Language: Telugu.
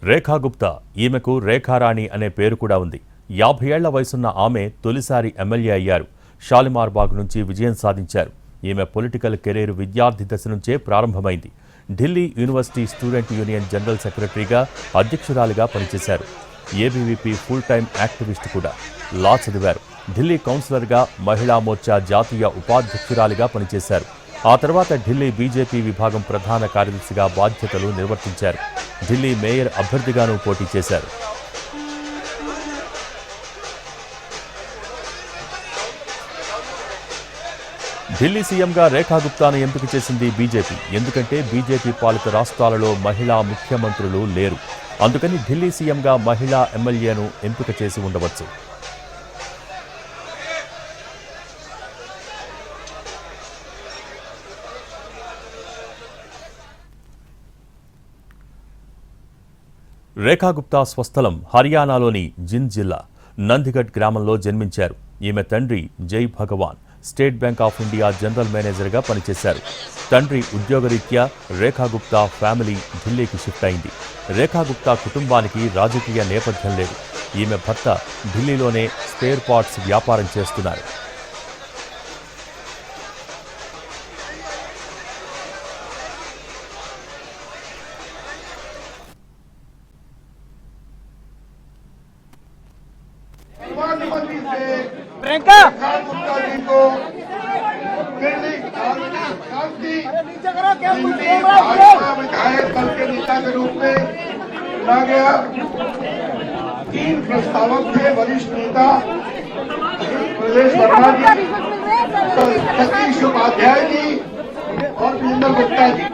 రేఖా గుప్తా, ఈమెకు రేఖారాణి అనే పేరు కూడా ఉంది. 50 ఏళ్ల వయసున్న ఆమె తొలిసారి ఎమ్మెల్యే అయ్యారు. షాలిమార్ బాగ్ నుంచి విజయం సాధించారు. ఈమె పొలిటికల్ కెరీర్ విద్యార్థి దశ నుంచే ప్రారంభమైంది. Delhi university student union general సెక్రటరీగా, అధ్యక్షురాలిగా పనిచేశారు. ఏబీవీపీ ఫుల్ టైం యాక్టివిస్ట్ కూడా. లా చదివారు. ఢిల్లీ కౌన్సిలర్గా, మహిళా మోర్చా జాతీయ ఉపాధ్యక్షురాలిగా పనిచేశారు. ఆ తర్వాత ఢిల్లీ బీజేపీ విభాగం ప్రధాన కార్యదర్శిగా బాధ్యతలు నిర్వర్తించారు. ఢిల్లీ మేయర్ అభ్యర్థిగానూ పోటీ చేశారు. ఢిల్లీ సీఎంగా రేఖా గుప్తాను ఎంపిక చేసింది బీజేపీ. ఎందుకంటే బీజేపీ పాలిత రాష్ట్రాలలో మహిళా ముఖ్యమంత్రులు లేరు. అందుకని ఢిల్లీ సీఎంగా మహిళా ఎమ్మెల్యేను ఎంపిక చేసి ఉండవచ్చు. రేఖా గుప్తా స్వస్థలం హర్యానాలోని జింద్ జిల్లా నందిగఢ్ గ్రామంలో జన్మించారు. ఈమె తండ్రి Jai Bhagwan State Bank of India general మేనేజర్గా పనిచేశారు. తండ్రి ఉద్యోగరీత్యా రేఖా గుప్తా ఫ్యామిలీ ఢిల్లీకి షిఫ్ట్ అయింది. రేఖా గుప్తా కుటుంబానికి రాజకీయ నేపథ్యం లేదు. ఈమె భర్త ఢిల్లీలోనే స్పేర్ పార్ట్స్ వ్యాపారం చేస్తున్నారు. प्रियंका विधायक दल के नेता के रूप में चुना गया। 3 प्रस्तावक थे, वरिष्ठ नेता प्रदेश वर्मा जी, सतीश उपाध्याय जी और वीरेंद्र गुप्ता जी।